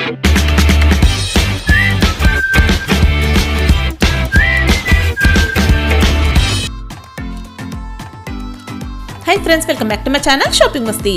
Hi friends, welcome back to my channel shopping మస్తీ.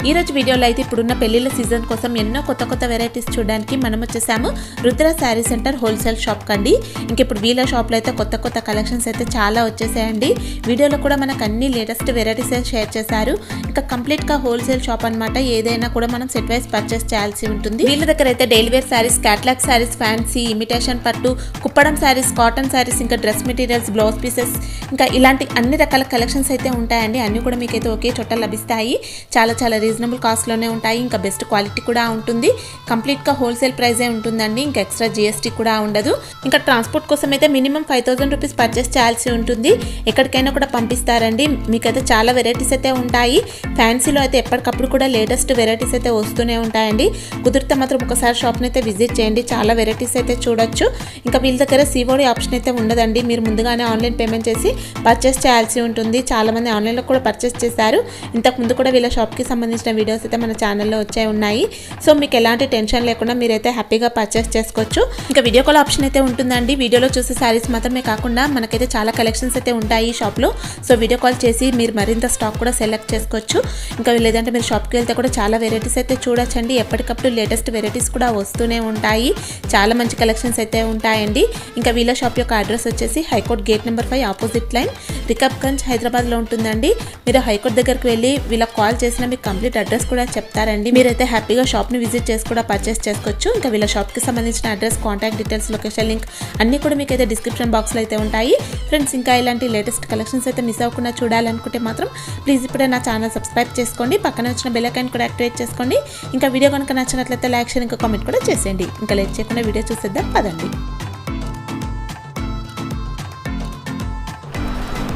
ఈ రోజు వీడియోలో అయితే ఇప్పుడున్న పెళ్లిళ్ళ సీజన్ కోసం ఎన్నో కొత్త వెరైటీస్ చూడడానికి మనం వచ్చేసాము Rudra sari centre wholesale shop కండి. ఇంక ఇప్పుడు వీళ్ళ షాప్లో అయితే కొత్త కలెక్షన్స్ అయితే చాలా వచ్చేసాయండి. వీడియోలో కూడా మనకు అన్ని లేటెస్ట్ వెరైటీస్ షేర్ చేశారు. ఇంకా కంప్లీట్గా హోల్సేల్ షాప్ అనమాట. ఏదైనా కూడా మనం సెట్ వైజ్ పర్చేస్ చేయాల్సి ఉంటుంది. వీళ్ళ దగ్గర అయితే daily wear saris, catalogue saris, fancy, imitation పట్టు, కుప్పడం శారీస్, కాటన్ శారీస్, ఇంకా డ్రెస్ మెటీరియల్స్, బ్లౌజ్ పీసెస్, ఇంకా ఇలాంటి అన్ని రకాల కలెక్షన్స్ అయితే ఉంటాయండి. అన్ని కూడా మీకైతే ఒకే చోట లభిస్తాయి. చాలా రీజనబుల్ కాస్ట్లోనే ఉంటాయి. ఇంకా బెస్ట్ క్వాలిటీ కూడా ఉంటుంది. కంప్లీట్గా హోల్సేల్ ప్రైజే ఉంటుందండి. ఇంకా ఎక్స్ట్రా GST కూడా ఉండదు. ఇంకా ట్రాన్స్పోర్ట్ కోసం అయితే మినిమం 5000 రూపీస్ పర్చేస్ చేయాల్సి ఉంటుంది. ఎక్కడికైనా కూడా పంపిస్తారండి. మీకైతే చాలా వెరైటీస్ అయితే ఉంటాయి. ఫ్యాన్సీలో అయితే ఎప్పటికప్పుడు కూడా లేటెస్ట్ వెరైటీస్ అయితే వస్తూనే ఉంటాయండి. కుదిరితే మాత్రం ఒకసారి షాప్ని అయితే విజిట్ చేయండి. చాలా వెరైటీస్ అయితే చూడొచ్చు. ఇంకా వీళ్ళ దగ్గర COD ఆప్షన్ అయితే ఉండదండి. మీరు ముందుగానే ఆన్లైన్ పేమెంట్ చేసి పర్చేస్ చేయాల్సి ఉంటుంది. చాలామంది ఆన్లైన్లో కూడా పర్చేస్ చేస్తారు. ఇంతకుముందు కూడా వీళ్ళ షాప్కి సంబంధించిన వీడియోస్ అయితే మన ఛానల్లో వచ్చే ఉన్నాయి. సో మీకు ఎలాంటి టెన్షన్ లేకుండా మీరైతే హ్యాపీగా పర్చేస్ చేసుకోవచ్చు. ఇంకా వీడియో కాల్ ఆప్షన్ అయితే ఉంటుందండి. వీడియోలో చూసే శారీస్ మాత్రమే కాకుండా మనకైతే చాలా కలెక్షన్స్ అయితే ఉంటాయి ఈ షాప్లో. సో వీడియో కాల్ చేసి మీరు మరింత స్టాక్ కూడా సెలెక్ట్ చేసుకోవచ్చు. ఇంకా లేదంటే మీరు షాప్కి వెళ్తే కూడా చాలా వెరైటీస్ అయితే చూడొచ్చండి. ఎప్పటికప్పుడు లేటెస్ట్ వెరైటీస్ కూడా వస్తూనే ఉంటాయి. చాలా మంచి కలెక్షన్స్ అయితే ఉంటాయండి. ఇంకా వీళ్ళ షాప్ యొక్క అడ్రస్ వచ్చేసి high court gate number 5 opposite line, Rikabganj, హైదరాబాద్లో ఉంటుందండి. మీరు హైకోర్ట్ దగ్గరికి వెళ్ళి వీళ్ళకి కాల్ చేసినా మీకు కంప్లీట్ అడ్రస్ కూడా చెప్తారండి. మీరైతే హ్యాపీగా షాప్ని విజిట్ చేసి కూడా పర్చేస్ చేసుకోవచ్చు. ఇంకా వీళ్ళ షాప్కి సంబంధించిన address, contact details, location link అన్నీ కూడా మీకు అయితే డిస్క్రిప్షన్ బాక్స్లో అయితే ఉంటాయి. ఫ్రెండ్స్, ఇంకా ఇలాంటి లేటెస్ట్ కలెక్షన్స్ అయితే మిస్ అవ్వకుండా చూడాలనుకుంటే మాత్రం ప్లీజ్ ఇప్పుడే నా ఛానల్ సబ్స్క్రైబ్ చేసుకోండి. పక్కన వచ్చిన బెల్ ఐకాన్ కూడా యాక్టివేట్ చేసుకోండి. ఇంకా వీడియో కనుక నచ్చినట్లయితే లైక్, షేర్, ఇంకా కామెంట్ కూడా చేసేయండి. ఇంకా లేట్ చేయకుండా వీడియో చూసేద్దాం పదండి.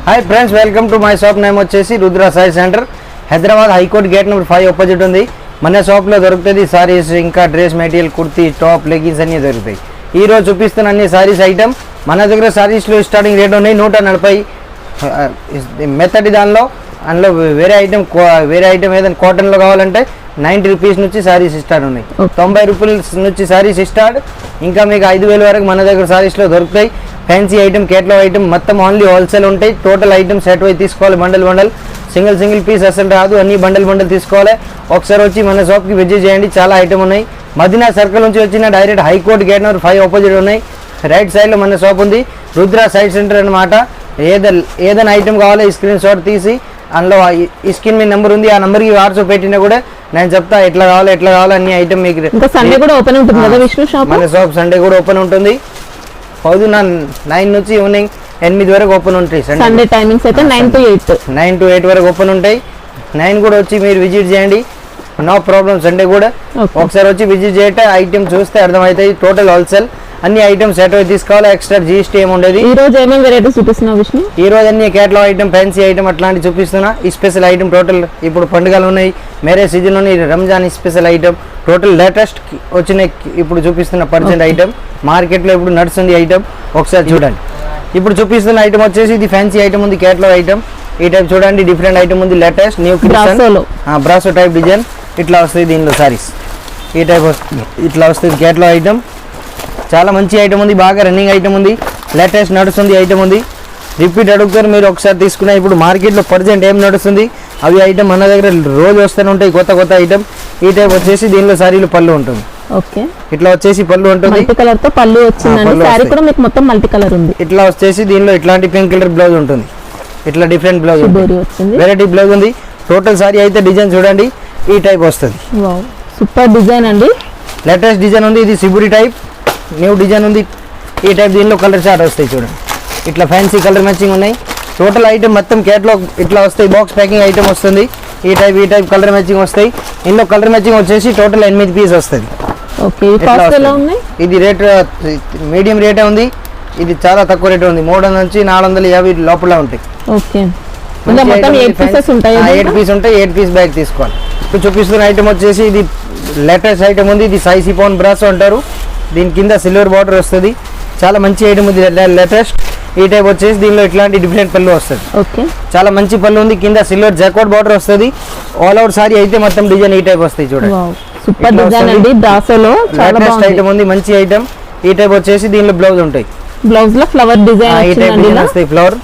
Hi friends, welcome to my shop. Name వచ్చేసి Rudra sari centre, Hyderabad high court gate number 5 opposite ఉంది. మన షాప్లో దొరుకుతుంది సారీస్, ఇంకా dress material, kurti, top, leggings అన్నీ దొరుకుతాయి. ఈరోజు చూపిస్తున్న అన్ని సారీస్ ఐటమ్. మన దగ్గర సారీస్లో స్టార్టింగ్ రేట్ ఉన్నాయి 140 మెత్తటి దానిలో. అందులో వేరే ఐటమ్ ఏదైనా కాటన్లో కావాలంటే 90 రూపీస్ నుంచి సారీస్ స్టార్ట్ ఉన్నాయి. 90 రూపీస్ నుంచి సారీస్ స్టార్ట్. ఇంకా మీకు 5000 వరకు మన దగ్గర సారీస్లో దొరుకుతాయి. ఫ్యాన్సీ ఐటమ్, కేటలాగ్ ఐటమ్ మొత్తం ఓన్లీ హోల్సేల్ ఉంటాయి. టోటల్ ఐటమ్ సెట్ అయి తీసుకోవాలి. బండల్ సింగిల్ పీస్ అసలు రాదు. అన్ని బండల్ తీసుకోవాలి. ఒకసారి వచ్చి మన షాప్కి విజిట్ చేయండి. చాలా ఐటమ్ ఉన్నాయి. మదీనా సర్కిల్ నుంచి వచ్చిన direct high court gate number 5 opposite ఉన్నాయి. రైట్ సైడ్లో మన షాప్ ఉంది, రుద్ర సైడ్ సెంటర్ అనమాట. ఏదైనా ఐటమ్ కావాలో స్క్రీన్ షాట్ తీసి అందులో ఈ స్క్రీన్ మీద నెంబర్ ఉంది, ఆ నెంబర్కి వాట్సాప్ పెట్టినా కూడా నేను చెప్తా ఎట్లా కావాలో అన్ని ఐటమ్ మీకు. సండే కూడా ఓపెన్ ఉంటుంది కదా విష్ణు షాప్? మన షాప్ సండే కూడా ఓపెన్ ఉంటుంది. పొద్దున్న 9 నుంచి ఈవినింగ్ 8 వరకు ఓపెన్ ఉంటాయి. సండే టైమింగ్స్ అయితే 9 to 8 వరకు ఓపెన్ ఉంటాయి. 9 కూడా వచ్చి మీరు విజిట్ చేయండి, నో ప్రాబ్లం. సండే కూడా ఒకసారి వచ్చి విజిట్ చేయండి. ఐటమ్ చూస్తే అర్థమవుతాయి. టోటల్ హోల్సేల్ అన్ని ఐటమ్స్ సెట్ అయి తీసుకోవాలి. ఎక్స్ట్రా GST ఏమి ఉండదు. ఈ రోజు ఏమేమి వెరైటీస్ చూపిస్తున్నావు విష్ణు? ఈ రోజు అన్ని కేటలాగ్ ఐటమ్, ఫ్యాన్సీ ఐటమ్ అట్లాంటి చూపిస్తున్నా. ఈ స్పెషల్ ఐటమ్ టోటల్ ఇప్పుడు పండుగలు ఉన్నాయి, మ్యారేజ్ సీజన్ ఉన్నాయి, Ramzan special item total latest వచ్చిన ఇప్పుడు చూపిస్తున్న పర్సెంట్ ఐటమ్. మార్కెట్లో ఇప్పుడు నడుస్తుంది ఐటమ్. ఒకసారి చూడండి. ఇప్పుడు చూపిస్తున్న ఐటమ్ వచ్చేసి ఇది ఫ్యాన్సీ ఐటమ్ ఉంది, కేటలాగ్ ఐటమ్. ఈ టైప్ చూడండి, డిఫరెంట్ ఐటమ్ ఉంది. Latest new brasso type design ఇట్లా వస్తుంది. దీనిలో సారీస్ ఈ టైప్ ఇట్లా వస్తుంది. కేటలాగ్ ఐటమ్ చాలా మంచి ఐటమ్ ఉంది, బాగా రన్నింగ్ ఐటమ్ ఉంది, లేటెస్ట్ నడుస్తుంది ఐటమ్ ఉంది. రిపీట్ అడుగుతారు మీరు ఒకసారి తీసుకున్నా. ఇప్పుడు మార్కెట్లో ప్రజెంట్ ఏం నడుస్తుంది అవి ఐటమ్ మన దగ్గర రోజు వస్తూనే ఉంటాయి, కొత్త ఐటమ్. ఈ టైప్ వచ్చేసి దీనిలో సారీలో పళ్ళు ఉంటుంది. ఓకే, ఇట్లా వచ్చేసి పళ్ళు ఉంటుంది. మల్టీ కలర్ తో పళ్ళు వచ్చిందండి. సారీ కూడా మీకు మొత్తం మల్టీ కలర్ ఉంది. ఇట్లా వచ్చేసి దీనిలో ఇట్లాంటి పింక్ కలర్ బ్లౌజ్ ఉంటుంది. ఇట్లా డిఫరెంట్ బ్లౌజ్ వెరైటీ బ్లౌజ్ ఉంది. టోటల్ సారీ అయితే డిజైన్ చూడండి ఈ టైప్ వస్తుంది. వావ్, సూపర్ డిజైన్ అండి. లేటెస్ట్ డిజైన్ ఉంది. ఇది సిబురి టైప్ న్యూ డిజైన్ ఉంది. ఈ టైప్ దీనిలో కలర్ చార్ట్ వస్తాయి చూడండి. ఇట్లా ఫ్యాన్సీ కలర్ మ్యాచింగ్ ఉన్నాయి. టోటల్ ఐటమ్ మొత్తం కేటలాగ్ ఇట్లా వస్తాయి. బాక్స్ ప్యాకింగ్ ఐటమ్ వస్తుంది. ఈ టైప్ కలర్ మ్యాచింగ్ వస్తాయి. ఇందులో కలర్ మ్యాచింగ్ వచ్చేసి టోటల్ 8 పీస్ వస్తుంది. ఇది రేట్ మీడియం రేటే ఉంది. ఇది చాలా తక్కువ రేట్ ఉంది. 300 నుంచి 450 లోపల ఉంటాయి. 8 పీస్ ఉంటాయి. 8 పీస్ బ్యాగ్ తీసుకోవాలి. ఇప్పుడు చూపిస్తున్న ఐటమ్ వచ్చేసి ఇది లేటెస్ట్ ఐటమ్ ఉంది. ఇది సై సిఫాన్ బ్రాసో అంటారు. దీని కింద సిల్వర్ బార్డర్ వస్తుంది. చాలా మంచి ఐటమ్ ఉంది, లేటెస్ట్. ఈ టైప్ వచ్చేసి దీనిలో ఇట్లాంటి డిఫరెంట్ పళ్ళు వస్తుంది. చాలా మంచి పళ్ళు ఉంది. కింద సిల్వర్ జాక్వాట్ బార్డర్ వస్తుంది. ఆల్ అవుట్ సారీ అయితే మొత్తం డిజైన్ ఈ టైప్ వస్తాయి చూడండి. సూపర్ డిజైన్ అండి, బ్రాసోలో చాలా లేటెస్ట్ బాగుంది. ఐటమ్ ఉంది, మంచి ఐటమ్. ఈ టైప్ వచ్చేసి దీనిలో బ్లౌజ్ ఉంటాయి, బ్లౌజ్ లో ఫ్లవర్ డిజైన్ ఈ టైప్ వచ్చిందండి. డిజైన్ వస్తాయి ఫ్లవర్.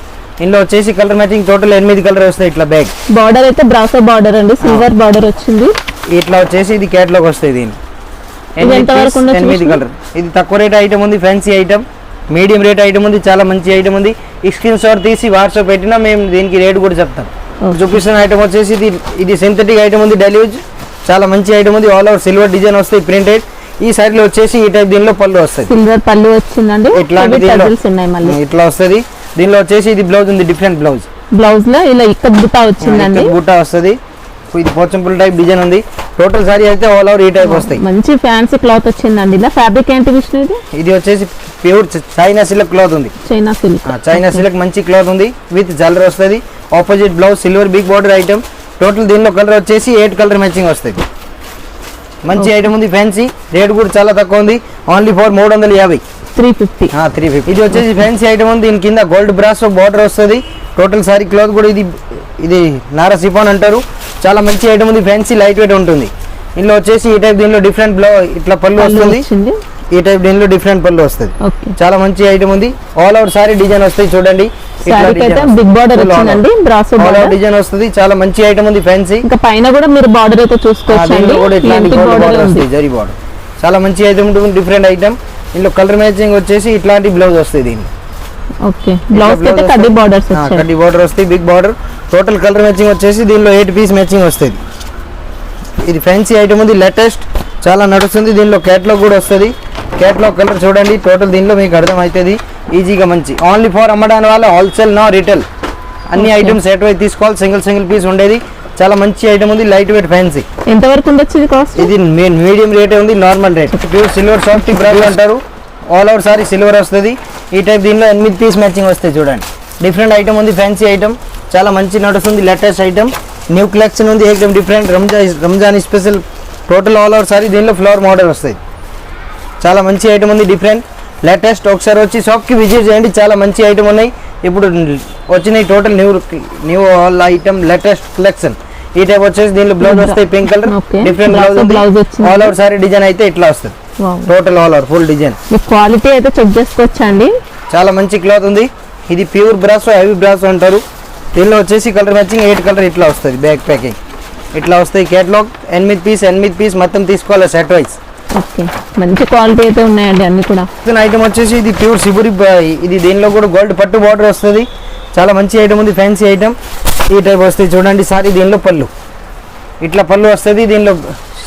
ఇందులో వచ్చేసి కలర్ మ్యాచింగ్ టోటల్ 8 కలర్ వస్తాయి. ఇట్లా బ్యాగ్ బార్డర్ అయితే బ్రాసో బార్డర్ అండి, సిల్వర్ బార్డర్ వచ్చింది. ఇట్లా వచ్చేసి ఇది క్యాటలాగ్ వస్తాయి. దీని ఇది ఎంత వరకు ఉండొచ్చు 8 విష్ణు? కలర్. ఇది తక్కువ రేట్ ఐటమ్ ఉంది, fancy item, medium rate item ఉంది, చాలా మంచి ఐటమ్ ఉంది. ఈ స్క్రీన్ షాట్ తీసి వాట్సాప్ పెట్టినా మేము దీనికి రేట్ కూడా చెప్తాం. చూపిస్తున్న ఐటమ్ వచ్చేసి ఇది సింథటిక్ ఐటమ్ ఉంది, డైలీ యూజ్, చాలా మంచి ఐటమ్ ఉంది. ఆల్ ఓవర్ సిల్వర్ డిజైన్ వస్తాయి, ప్రింటెడ్. ఈ సైడ్ లో వచ్చేసి ఈ టైప్ దీనిలో పళ్ళు వస్తాయి, సిల్వర్ పళ్ళు వచ్చిందండి. ఇట్లాంటి Heavy దీనిలో tassels ఉన్నాయి మళ్ళీ. ఇట్లా వస్తుంది. దీనిలో వచ్చేసి ఇది బ్లౌజ్ ఉంది, డిఫరెంట్ బ్లౌజ్, బ్లౌజ్ లో ఇలా ఇక్కత్ బుట్ట వచ్చిందండి. బూటా వస్తుంది. ఇది పోచంపుల్ టైప్ డిజైన్ ఉంది. టోటల్ సారీ అయితే ఆల్ ఓవర్ ఈ టైప్ వస్తాయి. మంచి ఫ్యాన్సీ క్లాత్ వచ్చిందండి. ఇలా ఫ్యాబ్రిక్ ఏంటి విష్ణు? ఇది వచ్చేసి ప్యూర్ చైనా సిల్క్ క్లాత్ ఉంది, చైనా సిల్క్. చైనా సిల్క్ మంచి క్లాత్ ఉంది. విత్ జల్లర్ వస్తుంది, opposite blouse, silver big border item. Total దీనిలో కలర్ వచ్చేసి 8 కలర్ మ్యాచింగ్ వస్తుంది. మంచి ఐటమ్ ఉంది, ఫ్యాన్సీ. రేట్ కూడా చాలా తక్కువ ఉంది, ఓన్లీ ఫర్ 350. 350. 350. ఇది వచ్చేసి ఫ్యాన్సీ ఐటమ్ ఉంది. దీని కింద గోల్డ్ బ్రాస్ బార్డర్ వస్తుంది. టోటల్ సారీ క్లాత్ కూడా ఇది నారా సిఫాన్ అంటారు. చాలా మంచి ఐటమ్ ఉంది, ఫ్యాన్సీ లైట్ వెయిట్ ఉంటుంది. ఇందులో వచ్చేసి ఈ టైప్ దీనిలో డిఫరెంట్ ఇట్లా పళ్ళు వస్తుంది. ఈ టైప్ దీనిలో డిఫరెంట్ పళ్ళు వస్తుంది. చాలా మంచి ఐటమ్ ఉంది. ఆల్ ఓవర్ సారీ డిజైన్ వస్తాయి చూడండి. బిగ్ బార్డర్ వచ్చిందండి, బ్రాసో బార్డర్ డిజైన్ వస్తుంది. చాలా మంచి ఐటమ్ ఉంది, ఫ్యాన్సీ. ఇంకా పైన కూడా మీరు బార్డర్ అయితే చూసుకోవచ్చండి. జరీ బార్డర్ చాలా మంచి ఐటమ్ ఉంటుంది, డిఫరెంట్ ఐటమ్. ఇందులో కలర్ మ్యాచింగ్ వచ్చేసి ఇట్లాంటి బ్లౌజ్ వస్తుంది. దీన్ని ఓకే, బ్లౌజ్ అయితే కడ్డీ బార్డర్స్ వచ్చాయి. కడ్డీ బార్డర్ వస్తాయి, big border. Total colour matching వచ్చేసి దీనిలో 8 పీస్ మ్యాచింగ్ వస్తుంది. ఇది ఫ్యాన్సీ ఐటమ్ ఉంది, లేటెస్ట్, చాలా నడుస్తుంది. దీనిలో క్యాట్లాగ్ కూడా వస్తుంది. క్యాట్లాగ్ కలర్ చూడండి. టోటల్ దీనిలో మీకు అర్థమవుతుంది ఈజీగా. మంచి ఓన్లీ ఫర్ అమ్మడానికి వాళ్ళ హోల్సేల్, నో రిటైల్. అన్ని ఐటమ్స్ సెట్ వైజ్ తీసుకోవాలి, సింగిల్ పీస్ ఉండేది. చాలా మంచి ఐటమ్ ఉంది, లైట్ వెయిట్, ఫ్యాన్సీ. ఎంత వరకు ఉండొచ్చు ఇది కాస్ట్? ఇది మీడియం రేట్ ఉంది, normal rate. Pure silver soft brass అంటారు. ఆల్ ఓవర్ సారీ సిల్వర్ వస్తుంది. ఈ టైప్ దీనిలో 8 పీస్ మ్యాచింగ్ వస్తాయి చూడండి. డిఫరెంట్ ఐటమ్ ఉంది, ఫ్యాన్సీ ఐటమ్, చాలా మంచి నడుస్తుంది, లేటెస్ట్ ఐటమ్. న్యూ కలెక్షన్ ఉంది, ఏకదమ్ different. Ramzan special. Total all over sari దీనిలో ఫ్లవర్ మోడల్ వస్తాయి. చాలా మంచి ఐటమ్ ఉంది, డిఫరెంట్, లేటెస్ట్. ఒకసారి వచ్చి షాప్కి విజిట్ చేయండి, చాలా మంచి ఐటమ్ ఉన్నాయి. ఇప్పుడు వచ్చినాయి total new all item, latest collection. ఈ టైప్ వచ్చేసి దీనిలో బ్లౌజ్ వస్తాయి, pink colour, different blouse. All over sorry design అయితే ఇట్లా వస్తుంది. Total all over full design. Quality అయితే చెక్ చేసుకోవచ్చండి. చాలా మంచి క్లాత్ ఉంది. ఇది ప్యూర్ బ్రాస్, హెవీ బ్రాస్ అంటారు. దీనిలో వచ్చేసి కలర్ మ్యాచింగ్ 8 కలర్ ఇట్లా వస్తుంది. బ్యాక్ ప్యాకింగ్ ఇట్లా వస్తాయి. క్యాటలాగ్ 8 పీస్ మొత్తం తీసుకోవాలి సెట్ వైజ్. ఓకే, మంచి క్వాలిటీ అయితే ఉన్నాయండి అన్ని కూడా. ఐటమ్ వచ్చేసి ఇది ప్యూర్ సిబురి. ఇది దీనిలో కూడా గోల్డ్ పట్టు బార్డర్ వస్తుంది. చాలా మంచి ఐటమ్ ఉంది, ఫ్యాన్సీ ఐటమ్. ఈ టైప్ వస్తుంది చూడండి సారీ. దీనిలో పళ్ళు ఇట్లా పళ్ళు వస్తుంది. దీనిలో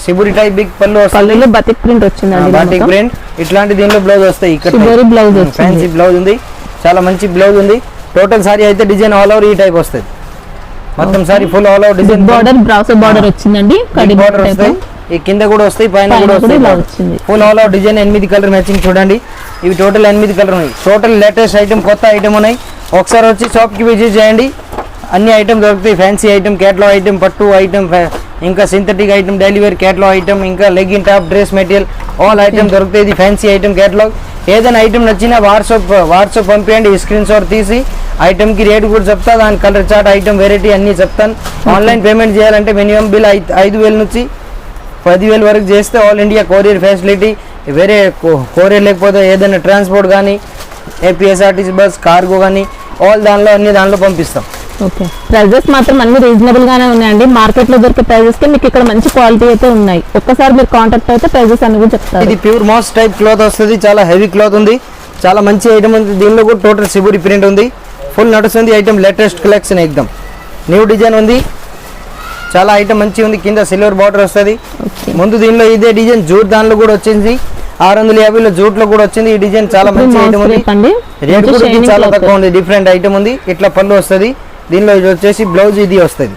సిబురి టైప్ బిగ్ పళ్ళు వస్తుంది. బతిక్ ప్రింట్ వచ్చిందండి, బాటిక్ ప్రింట్. ఇట్లాంటి దీనిలో బ్లౌజ్ వస్తాయి. ఇక్కడ బ్లౌజ్ ఫ్యాన్సీ బ్లౌజ్ ఉంది, చాలా మంచి బ్లౌజ్ ఉంది. టోటల్ సారీ అయితే డిజైన్ ఆల్ ఓవర్ ఈ టైప్ వస్తుంది. మొత్తం sorry full all over design border, brasso border వచ్చిందండి. బార్డర్ వస్తాయి. ఈ కింద కూడా వస్తాయి, పైన కూడా వస్తాయి. Full all over design 8 colour matching చూడండి. ఇవి టోటల్ 8 కలర్ ఉన్నాయి. టోటల్ లేటెస్ట్ ఐటమ్, కొత్త ఐటమ్ ఉన్నాయి. ఒకసారి వచ్చి షాప్కి విజిట్ చేయండి, అన్ని ఐటమ్ దొరుకుతాయి. ఫ్యాన్సీ ఐటమ్, క్యాట్లాగ్ ఐటమ్, పట్టు ఐటమ్, ఇంకా synthetic item, daily wear catalogue item, ఇంకా legging top, dress material, all item దొరుకుతాయి. ఇది ఫ్యాన్సీ ఐటమ్ క్యాట్లాగ్. ఏదైనా ఐటమ్ నచ్చినా వాట్సాప్ పంపించండి, స్క్రీన్ షాట్ తీసి ఐటమ్కి రేట్ కూడా చెప్తా, దాని కలర్ చార్ట్, ఐటమ్ వెరైటీ అన్నీ చెప్తాను. ఆన్లైన్ పేమెంట్ చేయాలంటే మినిమం బిల్ 5,000 నుంచి 10,000 వరకు చేస్తే ఆల్ ఇండియా కొరియర్ ఫెసిలిటీ. వేరే కొరియర్ లేకపోతే ఏదైనా ట్రాన్స్పోర్ట్ కానీ, ఏపీఎస్ఆర్టీసీ బస్, కార్గో కానీ, అన్ని దానిలో పంపిస్తాం. ఓకే, ప్రైజెస్ మాత్రం అన్ని రీజనబుల్ గానే ఉన్నాయండి. మార్కెట్ లో దొరికే ప్రైజెస్ కి మీకు ఇక్కడ మంచి క్వాలిటీ అయితే ఉన్నాయి. ఒక్కసారి మీరు కాంటాక్ట్ అయితే ప్రైజెస్ అన్ని కూడా చెప్తారు. ఇది ప్యూర్ మాస్ టైప్ క్లాత్ వస్తుంది, చాలా హెవీ క్లాత్ ఉంది, చాలా మంచి ఐటమ్ ఉంది. దీనిలో కూడా టోటల్ సిబురి ప్రింట్ ఉంది, ఫుల్ నడుస్తుంది ఐటమ్. లేటెస్ట్ కలెక్షన్, ఎక్దమ్ న్యూ డిజైన్ ఉంది. చాలా ఐటమ్ మంచి ఉంది. కింద సిల్వర్ బార్డర్ వస్తుంది. ముందు దీనిలో ఇదే డిజైన్ జూట్ దానిలో కూడా వచ్చింది. 650లో జూట్ లో కూడా వచ్చింది. ఈ డిజైన్ చాలా మంచి ఐటమ్ ఉంది. రేట్ కూడా చాలా తక్కువ ఉంది. డిఫరెంట్ ఐటమ్ ఉంది. ఇట్లా పళ్ళు వస్తుంది. దీనిలో ఇది వచ్చేసి బ్లౌజ్ ఇది వస్తుంది.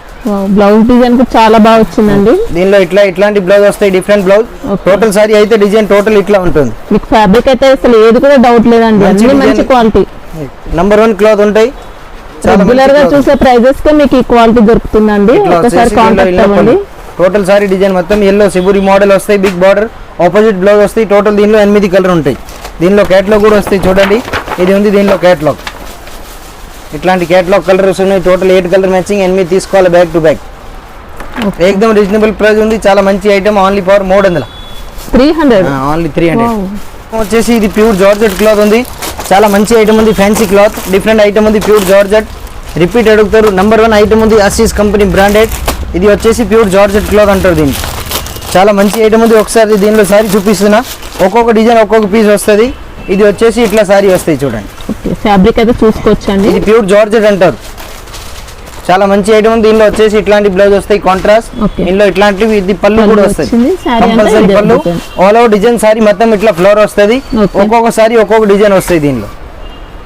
బ్లౌజ్ డిజైన్ చాలా బాగా వచ్చిందండి. దీనిలో ఇట్లాంటి బ్లౌజ్ వస్తాయి, డిఫరెంట్ బ్లౌజ్. టోటల్ సారీ అయితే డిజైన్ టోటల్ ఇట్లా ఉంటుంది. మీకు ఫ్యాబ్రిక్ అయితే అసలు ఏది కూడా డౌట్ లేదండి, అన్ని మంచి క్వాలిటీ. నంబర్ 1 క్లాత్ ఉంటాయి. రెగ్యులర్ గా చూసే ప్రైజెస్ కి మీకు ఈ క్వాలిటీ దొరుకుతుందండి. ఒకసారి కాంటాక్ట్ అవ్వండి. టోటల్ సారీ డిజైన్ మొత్తం ఎల్లో సిబురి మోడల్ వస్తాయి. బిగ్ బార్డర్, ఆపోజిట్ బ్లౌజ్ వస్తాయి. టోటల్ దీనిలో 8 కలర్ ఉంటాయి. దీనిలో క్యాటలాగ్ కూడా వస్తాయి చూడండి. ఇది ఉంది దీనిలో క్యాటలాగ్. ఇట్లాంటి క్యాటలాగ్ కలర్స్ ఉన్నాయి. టోటల్ 8 కలర్ మ్యాచింగ్ 8 తీసుకోవాలి బ్యాక్ టు బ్యాక్. ఏకదమ్ రీజనబుల్ ప్రైస్ ఉంది, చాలా మంచి ఐటమ్. Only for 300. 300. ఓన్లీ 300 వచ్చేసి ఇది ప్యూర్ జార్జెట్ క్లాత్ ఉంది, చాలా మంచి ఐటమ్ ఉంది. ఫ్యాన్సీ క్లాత్ డిఫరెంట్ ఐటమ్ ఉంది, ప్యూర్ జార్జెట్. రిపీట్ అడుగుతారు. నెంబర్ 1 ఐటమ్ ఉంది, అసీస్ కంపెనీ బ్రాండెడ్. ఇది వచ్చేసి ప్యూర్ జార్జెట్ క్లాత్ అంటారు దీన్ని. చాలా మంచి ఐటమ్ ఉంది. ఒకసారి దీనిలో సారీ చూపిస్తున్నా, ఒక్కొక్క డిజైన్ ఒక్కొక్క పీస్ వస్తుంది. ఇది వచ్చేసి ఇట్లా సారీ వస్తాయి చూడండి. ఫ్యాబ్రిక్ అయితే చూసుకోవచ్చండి. ఇది ప్యూర్ జార్జెట్ అంటారు, చాలా మంచి ఐటమ్ ఉంది. దీనిలో వచ్చేసి ఇట్లాంటి బ్లౌజ్ వస్తాయి కాంట్రాస్ట్. ఇందులో ఇట్లాంటివి ఇది పళ్ళు కూడా వస్తుంది, కంపల్సరీ పళ్ళు. ఆల్ ఓవర్ డిజైన్ సారీ మొత్తం ఇట్లా ఫ్లోర్ వస్తుంది. ఒక్కొక్క సారీ ఒక్కొక్క డిజైన్ వస్తాయి దీనిలో.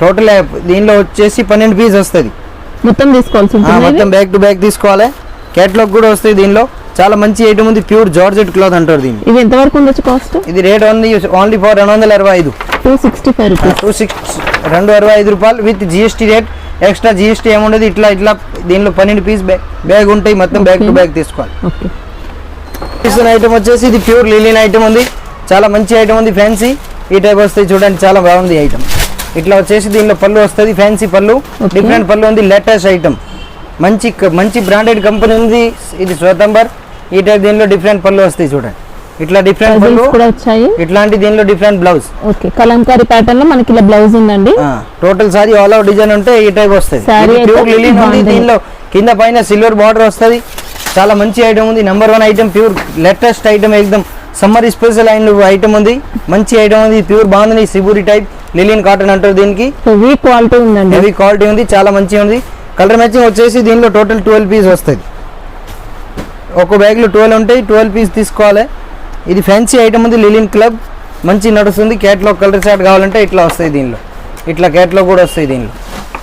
టోటల్ దీనిలో వచ్చేసి 12 పీస్ వస్తుంది. మొత్తం తీసుకోవాల్సి ఉంటుంది, మొత్తం బ్యాక్ టు బ్యాక్ తీసుకోవాలి. క్యాటలాగ్ కూడా వస్తాయి దీనిలో. చాలా మంచి ఐటమ్ ఉంది, ప్యూర్ జార్జెట్ క్లాత్ అంటారు దీన్ని. ఇది ఎంత వరకు ఉండొచ్చు కాస్ట్? ఇది రేట్ ఉంది ఓన్లీ ఫర్ 265. 265 రూపీస్. 265 రూపాయలు with GST rate. Extra GST ఏముండదు. ఇట్లా ఇట్లా దీనిలో 12 పీస్ బ్యాగ్ ఉంటాయి, మొత్తం బ్యాక్ టు బ్యాక్ తీసుకోవాలి. ఐటమ్ వచ్చేసి ఇది ప్యూర్ లిలిన్ ఐటమ్ ఉంది, చాలా మంచి ఐటమ్ ఉంది. ఫ్యాన్సీ ఈ టైప్ వస్తాయి చూడండి, చాలా బాగుంది ఐటమ్. ఇట్లా వచ్చేసి దీనిలో పళ్ళు వస్తుంది, ఫ్యాన్సీ పళ్ళు, డిఫరెంట్ పళ్ళు ఉంది. లేటెస్ట్ ఐటమ్, మంచి బ్రాండెడ్ కంపెనీ ఉంది. ఇది స్వతంబర్. ఈ టైప్ దీనిలో డిఫరెంట్ పళ్ళు వస్తాయి చూడండి, ఇట్లా డిఫరెంట్ పళ్ళు కూడా వచ్చాయి. ఇట్లాంటి దీనిలో different blouse. Okay, Kalamkari pattern లో మనకి ఇలా బ్లౌజ్ ఉందండి. Total sari all over design ఉంటే ఈ టైప్ వస్తుంది. ప్యూర్ లిలిన్ ఉంది, దీనిలో కింద పైన సిల్వర్ బార్డర్ వస్తుంది. చాలా మంచి ఐటమ్ ఉంది. Number 1 item, pure latest item, ఎక్దమ్ సమ్మర్ స్పెషల్ ఐటమ్ ఉంది. మంచి ఐటమ్ ఉంది, ప్యూర్ బాగుంది. సిబూరి టైప్ లిలిన్ కాటన్ అంటారు దీనికి. హెవీ క్వాలిటీ ఉందండి, హెవీ క్వాలిటీ ఉంది, చాలా మంచిగా ఉంది. కలర్ మ్యాచింగ్ వచ్చేసి దీనిలో టోటల్ 12 పీస్ వస్తుంది. ఒక బ్యాగ్లో 12 ఉంటాయి, 12 పీస్ తీసుకోవాలి. ఇది ఫ్యాన్సీ ఐటమ్ ఉంది, లిలిన్ క్లబ్ మంచి నడుస్తుంది. క్యాట్లాగ్ కలర్ చార్ట్ కావాలంటే ఇట్లా వస్తాయి దీనిలో, ఇట్లా క్యాట్లాగ్ కూడా వస్తాయి దీనిలో.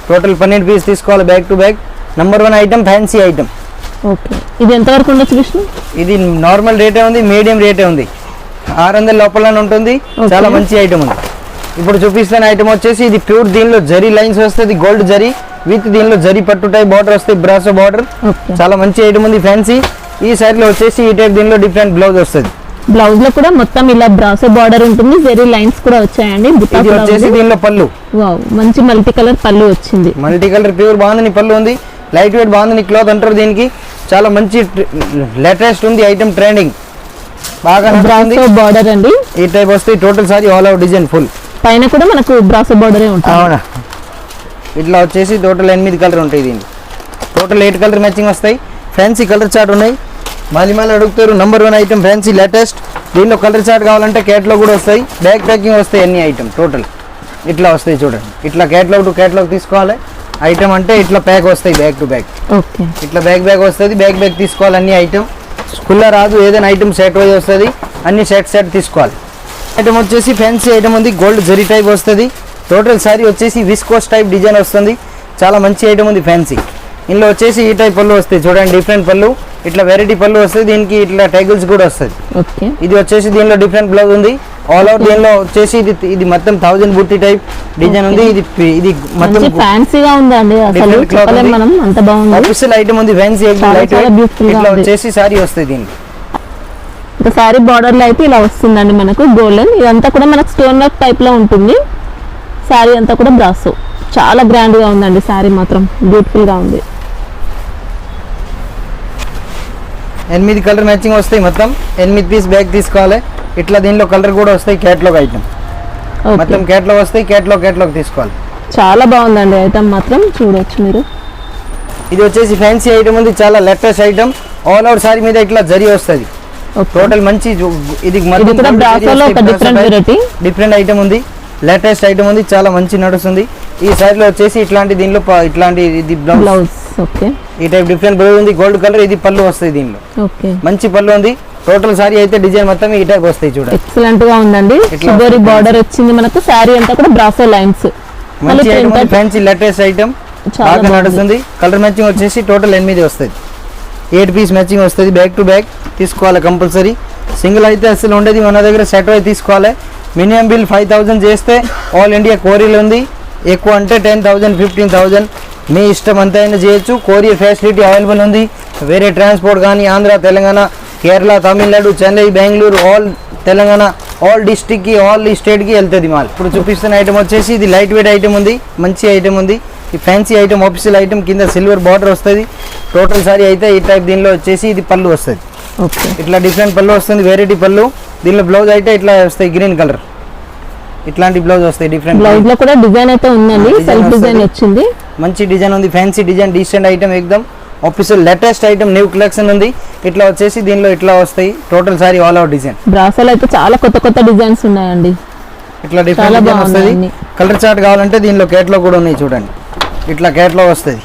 టోటల్ 12 పీస్ తీసుకోవాలి back to back. Number 1 item, fancy item. Okay, ఇది ఎంత వరకు ఉండొచ్చు విష్ణు? ఇది నార్మల్ రేటే ఉంది, మీడియం రేటే ఉంది. 600 లోపల ఉంటుంది, చాలా మంచి ఐటమ్ ఉంది. ఇప్పుడు చూపిస్తున్న ఐటమ్ వచ్చేసి ఇది ప్యూర్, దీనిలో జరీ లైన్స్ వస్తుంది, గోల్డ్ జరీ విత్ దీనిలో జరీ పట్టు టైప్ బార్డర్ వస్తుంది, బ్రాసో బార్డర్. చాలా మంచి ఐటమ్ ఉంది, ఫ్యాన్సీ. ఈ సైడ్ లో వచ్చేసి ఈ టైప్ దీనిలో డిఫరెంట్ బ్లౌజ్ వస్తుంది. బ్లౌజ్ లో కూడా మొత్తం ఇలా బ్రాసో బార్డర్ ఉంటుంది, జరీ లైన్స్ కూడా వచ్చాయండి. ఇది వచ్చేసి దీనిలో పళ్ళు. వావ్, మంచి మల్టీ కలర్ పళ్ళు వచ్చింది. మల్టీ కలర్ ప్యూర్ బాగుంది పళ్ళు ఉంది, లైట్ వెయిట్ బాగుంది క్లాత్ అంటారు దీనికి. చాలా మంచి లేటెస్ట్ ఉంది ఐటమ్, ట్రెండింగ్ బాగా బ్రాసో బార్డర్ అండి. ఈ టైప్ వస్తాయి total sari all over design full. పైన కూడా మనకు బ్రాసో బార్డరే ఉంటుంది. అవునా, ఇట్లా వచ్చేసి టోటల్ 8 కలర్ ఉంటాయి దీనికి. టోటల్ 8 కలర్ మ్యాచింగ్ వస్తాయి. ఫ్యాన్సీ కలర్ చార్ట్ ఉన్నాయి. మళ్ళీ అడుగుతారు. Number 1 item, fancy latest. దీనిలో కలర్ చార్ట్ కావాలంటే క్యాట్లో కూడా వస్తాయి, బ్యాక్ ప్యాకింగ్ వస్తాయి. అన్ని ఐటమ్ టోటల్ ఇట్లా వస్తాయి చూడండి. ఇట్లా క్యాట్లాగ్ టు క్యాట్లాగ్ తీసుకోవాలి. ఐటమ్ అంటే ఇట్లా ప్యాక్ వస్తాయి బ్యాక్ టు బ్యాక్. ఓకే, ఇట్లా బ్యాక్ వస్తుంది, బ్యాక్ తీసుకోవాలి. అన్ని ఐటమ్ స్కూల్లో రాదు, ఏదైనా ఐటమ్ సెట్ వైజ్ వస్తుంది. అన్ని సెట్ తీసుకోవాలి. ఐటమ్ వచ్చేసి ఫ్యాన్సీ ఐటమ్ ఉంది, గోల్డ్ జరీ టైప్ వస్తుంది. టోటల్ సారీ వచ్చేసి విస్కోస్ టైప్ డిజైన్ వస్తుంది. చాలా మంచి ఐటమ్ ఉంది, ఫ్యాన్సీ. ఇందులో వచ్చేసి ఈ టైప్ పళ్ళు వస్తాయి చూడండి, డిఫరెంట్ పళ్ళు. ఇట్లా వెరైటీ పళ్ళు వస్తుంది, దీనికి ఇట్లా టైగిల్స్ కూడా వస్తుంది. ఇది వచ్చేసి దీనిలో డిఫరెంట్ బ్లౌజ్ ఉంది. ఆల్ ఓవర్ దీనిలో వచ్చేసి ఇది మొత్తం 1000 బుట్టి టైప్ డిజైన్ ఉంది. ఇది మొత్తం ఫ్యాన్సీగా ఉందండి, అసలు చెప్పలేం మనం, అంత బాగుంది. ఆఫీషియల్ ఐటమ్ ఉంది, ఫ్యాన్సీ లైట్ ఇట్లా వచ్చేసి సారీ వస్తుంది దీనికి. ఇంకా సారీ బార్డర్ లో అయితే ఇలా వస్తుందండి మనకు గోల్డెన్. ఇదంతా కూడా మనకు స్టోన్ వర్క్ టైప్ లో ఉంటుంది. సారీ అంతా కూడా బ్రాసో, చాలా గ్రాండ్ గా ఉందండి. సారీ మాత్రం బ్యూటిఫుల్ గా ఉంది. 8 కలర్ మ్యాచింగ్ వస్తాయి, మొత్తం 8 పీస్ బ్యాగ్ తీసుకోవాలి. ఇట్లా దీనిలో కలర్ కూడా వస్తాయి. క్యాట్లాగ్ ఐటమ్ మొత్తం క్యాట్లాగ్ వస్తాయి, క్యాట్లాగ్ తీసుకోవాలి. చాలా బాగుందండి ఐటమ్ మాత్రం, చూడొచ్చు మీరు. ఇది వచ్చేసి ఫ్యాన్సీ ఐటమ్ ఉంది, చాలా latest item. All over sorry మీద ఇట్లా జరీ వస్తుంది టోటల్. మంచి ఇది డిఫరెంట్ ఐటమ్ ఉంది, లేటెస్ట్ ఐటమ్ ఉంది, చాలా మంచి నడుస్తుంది. ఈ సైడ్ లో వచ్చేసి ఇట్లాంటి దీనిలో ఇట్లాంటి ఇది బ్లౌజ్. ఓకే, ఈ టైప్ డిఫరెంట్ బ్లౌజ్ ఉంది, గోల్డ్ కలర్. ఇది పళ్ళు వస్తుంది దీనిలో. ఓకే, మంచి పళ్ళు ఉంది. టోటల్ సారీ అయితే డిజైన్ మొత్తం ఈ టైప్ వస్తాయి చూడండి. ఎక్సలెంట్ గా ఉందండి. షుగరీ బార్డర్ వచ్చింది మనకు. సారీ అంతా కూడా బ్రాసో లైన్స్. మంచి ఐటమ్, ఫ్యాన్సీ లేటెస్ట్ ఐటమ్, బాగా నడుస్తుంది. కలర్ మ్యాచింగ్ వచ్చేసి టోటల్ 8 వస్తుంది. 8 పీస్ మ్యాచింగ్ వస్తుంది. బ్యాక్ టు బ్యాక్ తీసుకోవాలి కంపల్సరీ. సింగిల్ అయితే అసలు ఉండేది, మన దగ్గర సెట్ అయి తీసుకోవాలి. మినిమం బిల్ 5000 చేస్తే ఆల్ ఇండియా కోరియర్ ఉంది. ఎక్కువ అంటే 10,000 15,000 మీ ఇష్టం అంతా అయినా చేయొచ్చు. కొరియర్ ఫెసిలిటీ అవైలబుల్ ఉంది. వేరే ట్రాన్స్పోర్ట్ కానీ ఆంధ్ర, తెలంగాణ, కేరళ, తమిళనాడు, చెన్నై, బెంగళూరు, ఆల్ తెలంగాణ, ఆల్ డిస్ట్రిక్ట్కి, ఆల్ స్టేట్కి వెళ్తుంది మాల్. ఇప్పుడు చూపిస్తున్న ఐటమ్ వచ్చేసి ఇది లైట్ వెయిట్ ఐటమ్ ఉంది, మంచి ఐటమ్ ఉంది. ఈ ఫ్యాన్సీ ఐటమ్ ఆఫీషియల్ ఐటమ్ కింద సిల్వర్ బార్డర్ వస్తుంది. టోటల్ సారీ అయితే ఈ టైప్ దీనిలో వచ్చేసి ఇది పళ్ళు వస్తుంది. ఓకే ఇట్లా డిఫరెంట్ పళ్ళు వస్తుంది, వెరైటీ పళ్ళు. దీనిలో బ్లౌజ్ అయితే ఇట్లా వస్తాయి గ్రీన్ కలర్, ఇట్లాంటి బ్లౌజ్ వస్తాయి. డిఫరెంట్ బ్లౌజ్ లో కూడా డిజైన్ అయితే ఉందండి, సెల్ఫ్ డిజైన్ వచ్చింది. మంచి డిజైన్ ఉంది, ఫ్యాన్సీ డిజైన్, డీసెంట్ ఐటమ్ ఎక్దమ్ official latest item, new collection ఉంది. ఇట్లా వచ్చేసి దీనిలో ఇట్లా వస్తాయి total sari all out design. బ్రాసోలో అయితే చాలా కొత్త కొత్త డిజైన్స్ ఉన్నాయండి. ఇట్లా డిఫరెంట్ డిజైన్ వస్తుంది. బాగున్నాయి. కలర్ చార్ట్ కావాలంటే దీనిలో కేటలాగ్ కూడా ఉన్నాయి చూడండి. ఇట్లా కేటలాగ్ వస్తుంది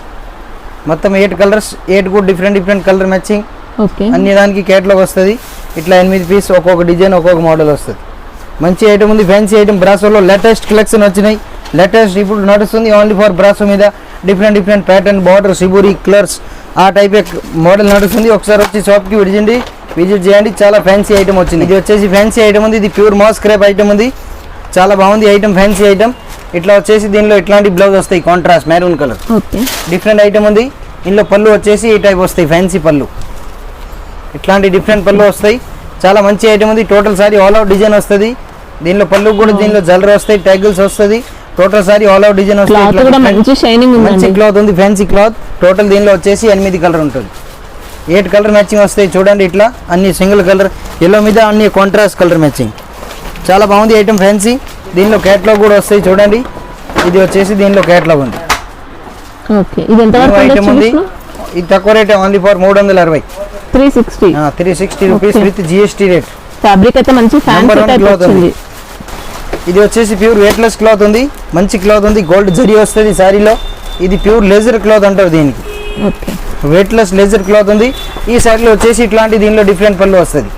మొత్తం 8 కలర్స్, 8 కూడా డిఫరెంట్ కలర్ మ్యాచింగ్. ఓకే అన్ని దానికి కేటలాగ్ వస్తుంది. ఇట్లా 8 పీస్ ఒక్కొక్క డిజైన్ ఒక్కొక్క మోడల్ వస్తుంది. మంచి ఐటమ్ ఉంది, ఫ్యాన్సీ ఐటమ్. బ్రాసోలో లేటెస్ట్ కలెక్షన్ వచ్చినాయి. లేటెస్ట్ ఇప్పుడు నడుస్తుంది ఓన్లీ ఫర్ బ్రాసో మీద. డిఫరెంట్ ప్యాటర్న్, బార్డర్, సిబూరి, కలర్స్ ఆ టైప్ మోడల్ నడుస్తుంది. ఒకసారి వచ్చి షాప్కి విజిట్ చేయండి. చాలా ఫ్యాన్సీ ఐటమ్ వచ్చింది. ఇది వచ్చేసి ఫ్యాన్సీ ఐటమ్ ఉంది. ఇది ప్యూర్ మాస్ క్రేప్ ఐటమ్ ఉంది. చాలా బాగుంది ఐటమ్, ఫ్యాన్సీ ఐటమ్. ఇట్లా వచ్చేసి దీనిలో ఇట్లాంటి బ్లౌజ్ వస్తాయి, contrast maroon colour. Okay different item ఉంది. ఇందులో పళ్ళు వచ్చేసి ఈ టైప్ వస్తాయి, ఫ్యాన్సీ పళ్ళు. ఇట్లాంటి డిఫరెంట్ పళ్ళు వస్తాయి. చాలా మంచి ఐటమ్ ఉంది. Total sari all out design వస్తుంది. దీనిలో పళ్ళు కూడా దీనిలో జల్లర్ వస్తాయి, ట్యాగిల్స్ వస్తుంది. Total sari all out design cloth కూడా మంచి షైనింగ్ మంచి ఉందండి. క్లాత్ ఉంది, ఫ్యాన్సీ క్లాత్. టోటల్ దీనిలో వచ్చేసి 8 కలర్ ఉంటుంది. 8 కలర్ మ్యాచింగ్ వస్తాయి చూడండి. ఇట్లా అన్ని సింగిల్ కలర్, ఎల్లో మీద అన్ని కాంట్రాస్ట్ కలర్ మ్యాచింగ్. చాలా బాగుంది ఐటమ్, ఫ్యాన్సీ. దీనిలో కేటలాగ్ కూడా వస్తాయి చూడండి. ఇది వచ్చేసి దీనిలో కేటలాగ్ ఉంది. ఓకే ఇది ఎంత వరకు ఐటమ్ ఉంది. ఉండొచ్చు? ఇది తక్కువ rate, only for 360, 360. 360 rupees with GST rate. Fabric అయితే మంచి Number fancy one type cloth వచ్చింది. ఇది వచ్చేసి ప్యూర్ వెయిట్లెస్ క్లాత్ ఉంది, మంచి క్లాత్ ఉంది. గోల్డ్ జరీ వస్తుంది సారీలో. ఇది ప్యూర్ లెజర్ క్లాత్ అంటారు దీనికి. ఓకే వెయిట్లెస్ లెజర్ క్లాత్ ఉంది. ఈ సారీలో వచ్చేసి ఇట్లాంటి దీనిలో డిఫరెంట్ పళ్ళు వస్తుంది.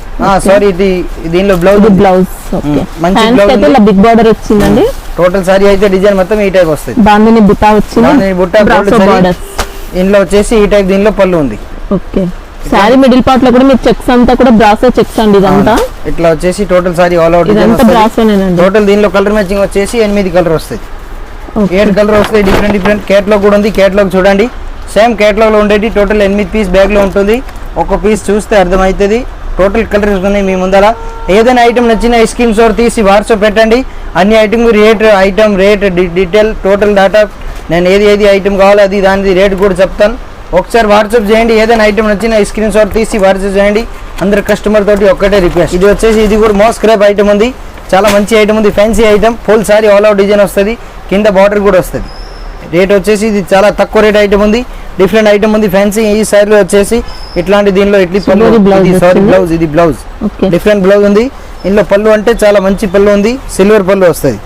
సారీ ఇది దీనిలో బ్లౌజ్ ఇది బ్లౌజ్. ఓకే మంచి హ్యాండ్స్ బ్లౌజ్ అయితే ఇలా బిగ్ బార్డర్ వచ్చిందండి. టోటల్ సారీ అయితే డిజైన్ మొత్తం ఈ టైప్ వస్తుంది. బాందిని బుట్టా వచ్చింది. బాందిని బుట్ట, బ్రాసో gold saree. బార్డర్స్. ఇందులో వచ్చేసి ఈ టైప్ దీనిలో పళ్ళు ఉంది. ఓకే సారీ మిడిల్ పార్ట్ లో కూడా మీరు చెక్స్ అంతా కూడా బ్రాసో చెక్స్ అండి. ఇదంతా ఇట్లా వచ్చేసి total sari all out design ఇదంతా వస్తుంది. బ్రాసోనేనండి. టోటల్ దీనిలో కలర్ మ్యాచింగ్ వచ్చేసి 8 కలర్ వస్తాయి. ఓకే 8 కలర్ వస్తాయి. డిఫరెంట్ కేటలాగ్ కూడా ఉంది. కేటలాగ్ చూడండి, సేమ్ కేటలాగ్ లో ఉండేది. టోటల్ 8 పీస్ బ్యాగ్ లో ఉంటుంది. ఒక పీస్ చూస్తే అర్థమవుతుంది. టోటల్ కలర్స్ ఉన్నాయి మీ ముందర. ఏదైనా ఐటమ్ నచ్చిన స్క్రీన్ షాట్ తీసి వాట్సాప్ పెట్టండి. అన్ని item rate detail total data, నేను ఏది ఐటమ్ కావాలో అది దాని రేట్ కూడా చెప్తాను. ఒకసారి వాట్సాప్ చేయండి. ఏదైనా ఐటమ్ నచ్చిన స్క్రీన్ షాట్ తీసి వాట్సాప్ చేయండి. అందరు కస్టమర్ తోటి ఒక్కటే రిక్వెస్ట్. ఇది వచ్చేసి ఇది కూడా మోస్ క్రేప్ ఐటమ్ ఉంది. చాలా మంచి ఐటమ్ ఉంది, fancy item. Full sorry all out design వస్తుంది, కింద బార్డర్ కూడా వస్తుంది. రేట్ వచ్చేసి ఇది చాలా తక్కువ రేట్ ఐటమ్ ఉంది. డిఫరెంట్ ఐటమ్ ఉంది, ఫ్యాన్సీ. ఈ సారీలో వచ్చేసి ఇట్లాంటి దీనిలో ఇట్లా పళ్ళు, బ్లౌజ్. ఇది బ్లౌజ్ ఓకే డిఫరెంట్ బ్లౌజ్ ఉంది. ఇందులో పళ్ళు అంటే చాలా మంచి పళ్ళు ఉంది, సిల్వర్ పళ్ళు వస్తుంది.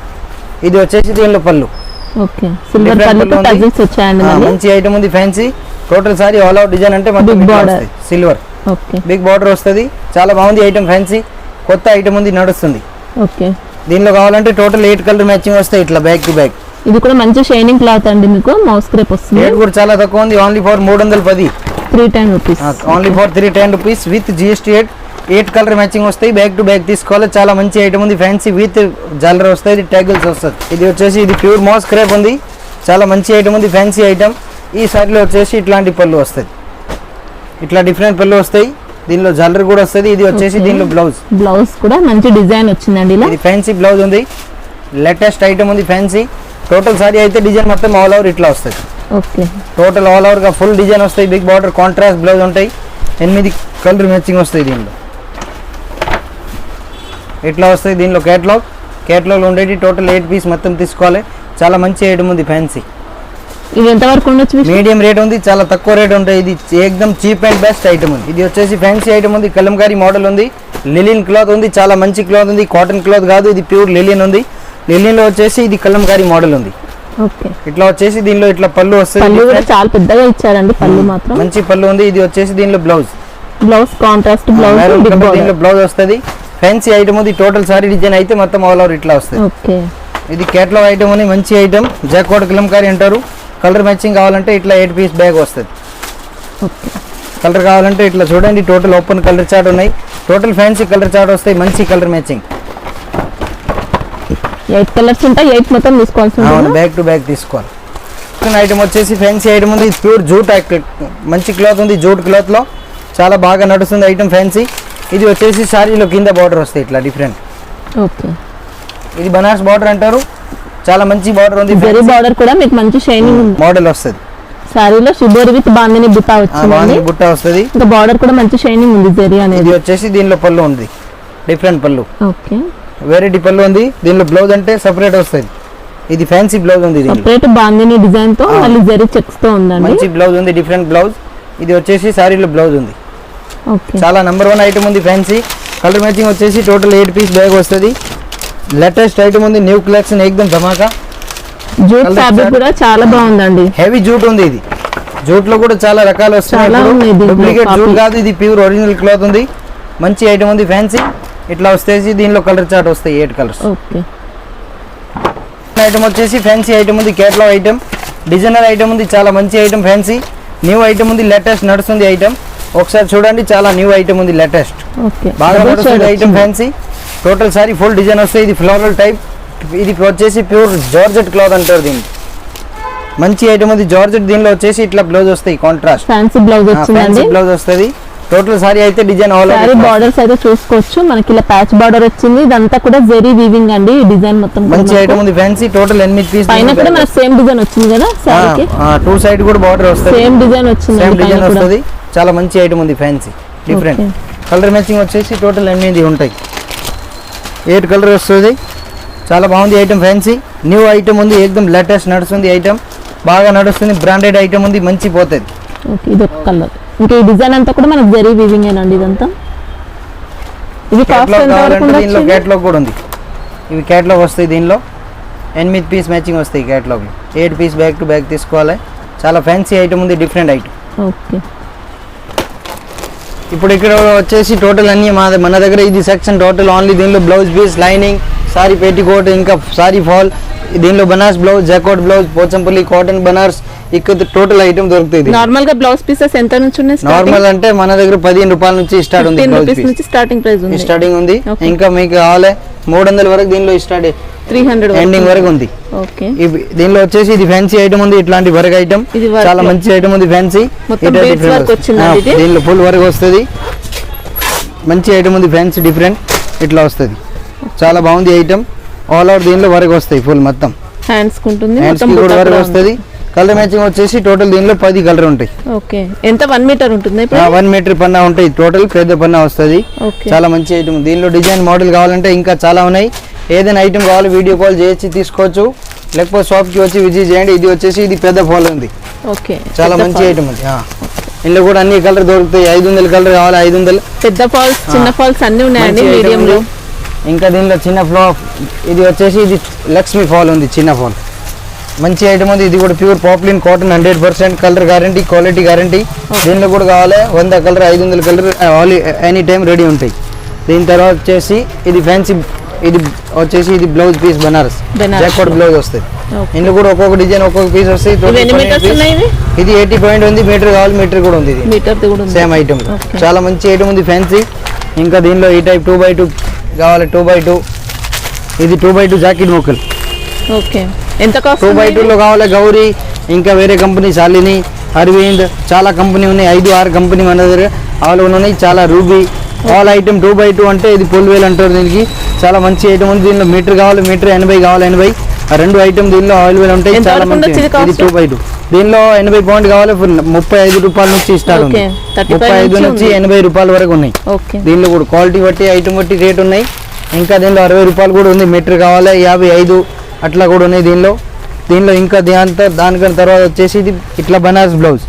ఇది వచ్చేసి దీనిలో పళ్ళు. ఓకే సిల్వర్ Different పళ్ళుతో పళ్ళు ఉంది. టజిల్స్ వచ్చాయండి. మంచి ఐటమ్ ఉంది, fancy. Total sari all out design అంటే మొత్తం Big border. Silver okay big border వస్తుంది. చాలా బాగుంది ఐటమ్, ఫ్యాన్సీ. కొత్త ఐటమ్ ఉంది, నడుస్తుంది. ఓకే దీనిలో కావాలంటే టోటల్ 8 కలర్ మ్యాచింగ్ వస్తాయి ఇట్లా బ్యాక్ టు బ్యాక్. ఇది కూడా మంచి షైనింగ్ క్లాత్ అండి. మీకు మౌస్ క్రేప్ వస్తుంది. రేట్ కూడా చాలా తక్కువ ఉంది, only for 310, 310 rupees. Only for 310 rupees with GST rate. 8 colour matching వస్తాయి, బ్యాక్ టు బ్యాక్ తీసుకోవాలి. చాలా మంచి ఐటమ్ ఉంది, ఫ్యాన్సీ విత్ జల్లర్ వస్తుంది, ట్యాగిల్స్ వస్తుంది. ఇది వచ్చేసి ఇది ప్యూర్ మాస్ క్రేప్ ఉంది. చాలా మంచి ఐటమ్ ఉంది, ఫ్యాన్సీ ఐటమ్. ఈ సారీలో వచ్చేసి ఇట్లాంటి పళ్ళు వస్తుంది. ఇట్లా డిఫరెంట్ పళ్ళు వస్తాయి. దీనిలో జల్లర్ కూడా వస్తుంది. ఇది వచ్చేసి Okay. దీనిలో బ్లౌజ్. బ్లౌజ్ కూడా మంచి డిజైన్ వచ్చిందండి. ఇలా ఇది ఫ్యాన్సీ బ్లౌజ్ ఉంది, లేటెస్ట్ ఐటమ్ ఉంది, ఫ్యాన్సీ. టోటల్ సారీ అయితే డిజైన్ మొత్తం ఆల్ ఓవర్ ఇట్లా వస్తుంది. ఓకే టోటల్ ఆల్ ఓవర్గా ఫుల్ డిజైన్ వస్తాయి. బిగ్ బార్డర్, కాంట్రాస్ట్ బ్లౌజ్ ఉంటాయి. 8 కలర్ మ్యాచింగ్ వస్తాయి దీనిలో. ఇట్లా వస్తాయి దీనిలో కేటలాగ్ ఉండేది. టోటల్ 8 పీస్ మొత్తం తీసుకోవాలి. చాలా మంచి ఐటమ్ ఉంది, ఫ్యాన్సీ. ఇది ఎంత వరకు ఉండొచ్చు విష్ణు? మీడియం రేట్ ఉంది, చాలా తక్కువ రేట్ ఉంటాయి. ఇది ఏకదమ్ చీప్ అండ్ బెస్ట్ ఐటమ్ ఉంది. ఇది వచ్చేసి ఫ్యాన్సీ ఐటమ్ ఉంది, కలంకారీ మోడల్ ఉంది. లిలిన్ క్లాత్ ఉంది, చాలా మంచి క్లాత్ ఉంది. కాటన్ క్లాత్ కాదు, ఇది ప్యూర్ లిలిన్ ఉంది. లిలిన్ లో వచ్చేసి ఇది కలంకారీ మోడల్ ఉంది. ఓకే ఇట్లా వచ్చేసి దీనిలో ఇట్లా పళ్ళు పళ్ళు కూడా వస్తుంది, చాలా పెద్దగా ఇచ్చారండి. పళ్ళు మాత్రం మంచి పళ్ళు ఉంది. ఇది వచ్చేసి దీనిలో బ్లౌజ్, కాంట్రాస్ట్ బ్లౌజ్ బిగ్ దీనిలో బార్డర్. బ్లౌజ్ వస్తుంది. ఫ్యాన్సీ ఐటమ్ ఉంది. టోటల్ సారీ డిజైన్ అయితే మొత్తం ఆల్ ఓవర్ ఇట్లా వస్తుంది. ఓకే ఇది కేటలాగ్ ఐటమ్ ఉంది, మంచి ఐటమ్. జాక్వాట్ కలంకారీ అంటారు. కలర్ మ్యాచింగ్ కావాలంటే ఇట్లా 8 పీస్ బ్యాగ్ వస్తుంది. ఓకే కలర్ కావాలంటే ఇట్లా చూడండి. టోటల్ ఓపెన్ కలర్ చార్ట్ ఉన్నాయి. టోటల్ ఫ్యాన్సీ కలర్ చార్ట్ వస్తాయి, మంచి కలర్ మ్యాచింగ్. 8 కలర్స్ ఉంటాయి. 8 మొత్తం తీసుకోవాల్సి ఉంటుంది. బ్యాక్ టు బ్యాక్ తీసుకోవాలి. ఐటమ్ వచ్చేసి ఫ్యాన్సీ ఐటమ్ ఉంది. ప్యూర్ జూట్ మంచి క్లాత్ ఉంది, జూట్ క్లాత్ లో చాలా బాగా నడుస్తుంది ఐటమ్, ఫ్యాన్సీ. ఇది వచ్చేసి సారీలో కింద బార్డర్ వస్తాయి ఇట్లా డిఫరెంట్. ఓకే ఇది బనారస్ బార్డర్ అంటారు. చాలా మంచి బార్డర్ ఉంది, జరీ బార్డర్ కూడా మీకు మంచి షైనింగ్ ఉంది. మోడల్ వస్తుంది, సారీలో షిబోరి విత్ బాందిని బుట్ట వచ్చింది, బుట్ట వస్తుంది. ఇంకా బార్డర్ కూడా మంచి షైనింగ్ ఉంది జరీ అనేది. ఇది వచ్చేసి దీనిలో పళ్ళు ఉంది, డిఫరెంట్ పళ్ళు, ఓకే వెరైటీ పళ్ళు ఉంది. దీనిలో బ్లౌజ్ అంటే సెపరేట్ వస్తుంది, ఇది ఫ్యాన్సీ బ్లౌజ్ ఉంది, సెపరేట్ బాందిని డిజైన్ తో మళ్ళీ జరీ చెక్స్ తో ఉందండి, మంచి బ్లౌజ్ ఉంది, డిఫరెంట్ బ్లౌజ్. ఇది వచ్చేసి సారీలో బ్లౌజ్ ఉంది, ఓకే చాలా నెంబర్ 1 ఐటమ్ ఉంది ఫ్యాన్సీ. కలర్ మ్యాచింగ్ వచ్చేసి టోటల్ 8 పీస్ బ్యాగ్ వస్తుంది. లేటెస్ట్ ఐటమ్ ఉంది, న్యూ కలెక్షన్, ఏకదమ్ ధమాకా. జూట్ ఫ్యాబ్రిక్ కూడా చాలా బాగుందండి, హెవీ జూట్ ఉంది. ఇది జూట్ లో కూడా చాలా రకాలు చాలా ఉన్నాయి వస్తున్నాయి, దీంట్లో, డూప్లికేట్ జూట్ copy. కాదు, ఇది ప్యూర్ ఒరిజినల్ క్లాత్ ఉంది. మంచి ఐటమ్ ఉంది ఫ్యాన్సీ. ఇట్లా వస్తేసి దీనిలో కలర్ చార్ట్ వస్తాయి, 8 కలర్స్. ఓకే ఐటమ్ వచ్చేసి ఫ్యాన్సీ ఐటమ్ ఉంది, కేటలాగ్ ఐటమ్, డిజైనర్ ఐటమ్ ఉంది, చాలా మంచి ఐటమ్ ఫ్యాన్సీ. న్యూ ఐటమ్ ఉంది, లేటెస్ట్ నడుస్తుంది ఐటమ్. ఒకసారి చూడండి, చాలా న్యూ ఐటమ్ ఉంది, లేటెస్ట్, ఓకే బాగా Double నడుస్తుంది shade ఐటమ్ వచ్చింది. Fancy. Total sorry full design వస్తాయి. ఇది ఫ్లోరల్ టైప్, ఇది వచ్చేసి ప్యూర్ జార్జెట్ క్లాత్ అంటారు దీన్ని. మంచి ఐటమ్ ఉంది జార్జెట్. దీనిలో వచ్చేసి ఇట్లా బ్లౌజ్ వస్తాయి, కాంట్రాస్ట్ ఫ్యాన్సీ బ్లౌజ్ వచ్చిందండి. బ్లౌజ్ వస్తుంది. టోటల్ సారీ అయితే డిజైన్ ఆల్ సారీ బార్డర్స్ అయితే చూసుకోవచ్చు, మనకి ఇలా ప్యాచ్ బార్డర్ వచ్చింది, ఇదంతా కూడా జరీ వీవింగ్ అండి. ఈ డిజైన్ మొత్తం కూడా మంచి మనకు ఐటమ్ ఉంది ఫ్యాన్సీ. టోటల్ 8 పీస్ పైన కూడా మనకి సేమ్ డిజైన్ వచ్చింది కదా సారీకి, 2 సైడ్ కూడా బార్డర్ వస్తుంది, సేమ్ డిజైన్ వచ్చింది సేమ్ పైన డిజైన్ కూడా. వస్తుంది. చాలా మంచి ఐటమ్ ఉంది fancy, different. Okay. Colour matching వచ్చేసి టోటల్ 8 ఉంటాయి, 8 కలర్ వస్తుంది. చాలా బాగుంది ఐటమ్ ఫ్యాన్సీ. న్యూ ఐటమ్ ఉంది, ఏకదమ్ లేటెస్ట్ నడుస్తుంది ఐటమ్, బాగా నడుస్తుంది. బ్రాండెడ్ ఐటమ్ ఉంది, మంచి పోతుంది. ఓకే ఇది ఒక కలర్. ఇంకా ఈ డిజైన్ అంతా కూడా మనకి జరీ వీవింగ్ ఏనండి ఇదంతా. ఇది కాస్ట్ కేటలాగ్ ఎంత వరకు కావాలంటే దీనిలో ఉండొచ్చు? కేటలాగ్ కూడా ఉంది. ఇవి కేటలాగ్ వస్తాయి, దీనిలో 8 పీస్ మ్యాచింగ్ వస్తాయి catalogue. 8 piece back to back తీసుకోవాలి. చాలా ఫ్యాన్సీ ఐటమ్ ఉంది, డిఫరెంట్ ఐటమ్. ఓకే ఇప్పుడు ఇక్కడ వచ్చేసి టోటల్ అన్ని మన దగ్గర ఇది సెక్షన్ టోటల్ ఓన్లీ. దీనిలో blouse piece, lining, sari petticoat, ఇంకా సారీ ఫాల్, దీనిలో బనార్స్ బ్లౌజ్, జాకోట్ బ్లౌజ్, పోచంపల్లి కాటన్ బనార్స్, ఇక్కడ టోటల్ ఐటమ్ దొరుకుతుంది. నార్మల్ గా బ్లౌజ్ పీసెస్ ఎంత నుంచి ఉన్నాయి? నార్మల్ అంటే మన దగ్గర 15 రూపాయల నుంచి స్టార్ట్ ఉంది, 15 బ్లౌజ్ రూపీస్ పీస్ నుంచి స్టార్టింగ్ ప్రైస్ ఉంది. స్టార్టింగ్ ఉంది. Okay. ఇంకా మీకు కావాలి 300 వరకు దీనిలో స్టార్ట్, 300 ఎండింగ్ వరకు ఉంది. ఓకే దీనిలో వచ్చేసి ఇది ఫ్యాన్సీ ఐటమ్ ఉంది, ఇట్లాంటి వర్క్ ఐటమ్, ఇది work చాలా లో. మంచి ఐటమ్ ఉంది ఫ్యాన్సీ. మొత్తం beads work వచ్చిందండి ఇది. దీనిలో ఫుల్ వర్క్ వస్తుంది, మంచి ఐటమ్ ఉంది ఫ్యాన్సీ, డిఫరెంట్ ఇట్లా వస్తుంది. చాలా బాగుంది ఐటమ్. ఆల్ అవుట్ దీనిలో వర్క్ వస్తాయి ఫుల్ మొత్తం, హ్యాండ్స్ ఉంటుంది, హ్యాండ్స్ మొత్తం కి కూడా బుట్ట వర్క్ కూడా వస్తుంది. కలర్ మ్యాచింగ్ వచ్చేసి టోటల్ దీనిలో 10 కలర్ ఉంటాయి. ఓకే ఎంత 1 మీటర్ ఉంటుంది ఇప్పుడు? 1 మీటర్ పన్నా ఉంటాయి, టోటల్ పెద్ద పన్నా వస్తుంది. ఓకే చాలా మంచి ఐటమ్. దీనిలో డిజైన్ మోడల్ కావాలంటే ఇంకా చాలా ఉన్నాయి. ఏదైనా ఐటమ్ కావాలి వీడియో కాల్ చేసి తీసుకోవచ్చు, లేకపోతే షాప్కి వచ్చి విజిట్ చేయండి. ఇది వచ్చేసి ఇది పెద్ద ఫాల్ ఉంది, ఓకే చాలా మంచి ఐటమ్ ఉంది. ఇందులో కూడా అన్ని కలర్ దొరుకుతాయి. 500 కలర్ కావాలి, 500. పెద్ద ఫాల్స్, చిన్న ఫాల్స్ అన్ని ఉన్నాయండి మంచి మీడియం item లో. ఉంది. ఇంకా దీనిలో చిన్న ఫ్లో, ఇది వచ్చేసి ఇది లక్ష్మీ ఫాల్ ఉంది, చిన్న ఫాల్, మంచి ఐటమ్ ఉంది. ఇది కూడా pure poplin cotton, 100% colour guarantee, quality guarantee. దీనిలో కూడా కావాలి 100 colour, 500 colour all any time ready ఉంటాయి. దీని తర్వాత వచ్చేసి ఇది ఫ్యాన్సీ, ఇది వచ్చేసి ఇది బ్లౌజ్ పీస్ బనారస్ జాకోట్ బ్లౌజ్ వస్తుంది. Okay. ఇందులో కూడా ఒక్కొక్క డిజైన్ ఒక్కొక్క పీస్ వస్తాయి. ఇవి ఎన్ని మీటర్స్ ఉన్నాయి ఇవి? ఇది 80 పాయింట్ ఉంది, మీటర్ కావాలి మీటర్ కూడా ఉంది. ఇది మీటర్ కూడా ఉంది. Same item, Okay. చాలా మంచి ఐటమ్ ఉంది ఫ్యాన్సీ. ఇంకా దీనిలో ఈ టైప్ 2x2 కావాలి, 2x2. ఇది 2x2 జాకెట్ మోకల్, ఓకే ఎంత కాస్ట్? 2x2 లో కావాలి గౌరీ, ఇంకా వేరే కంపెనీ శాలిని, అరవింద్, చాలా కంపెనీ ఉన్నాయి. 5-6 కంపెనీ మన దగ్గర ఆల్ ఉన్నాయి. చాలా రూబీ ఆల్ ఐటమ్ 2x2 అంటే ఇది పొల్వేల్ అంటారు దీనికి. చాలా మంచి ఐటమ్ ఉంది. దీనిలో మీటర్ కావాలి మీటర్, 80 కావాలి 80. ఆ 2 ఐటమ్ దీనిలో ఆయిల్ వేల్ ఉంటాయి. ఎంత చాలా వరకు మంచి. ఉండొచ్చు ఇది cost? ఇది 2x2. దీనిలో 80 పాయింట్ కావాలి, 35 రూపాయల నుంచి స్టార్ట్ ఉంది. Okay, 35 35 నుంచి ఉంది. 80 రూపాయల వరకు ఉన్నాయి. ఓకే దీనిలో కూడా క్వాలిటీ బట్టి ఐటమ్ బట్టి రేట్ ఉన్నాయి. ఇంకా దీనిలో 60 రూపాయలు కూడా ఉంది. మీటర్ కావాలి 55 అట్లా కూడా ఉన్నాయి దీనిలో ఇంకా దానికన్నా తర్వాత వచ్చేసి ఇది ఇట్లా బనారస్ బ్లౌజ్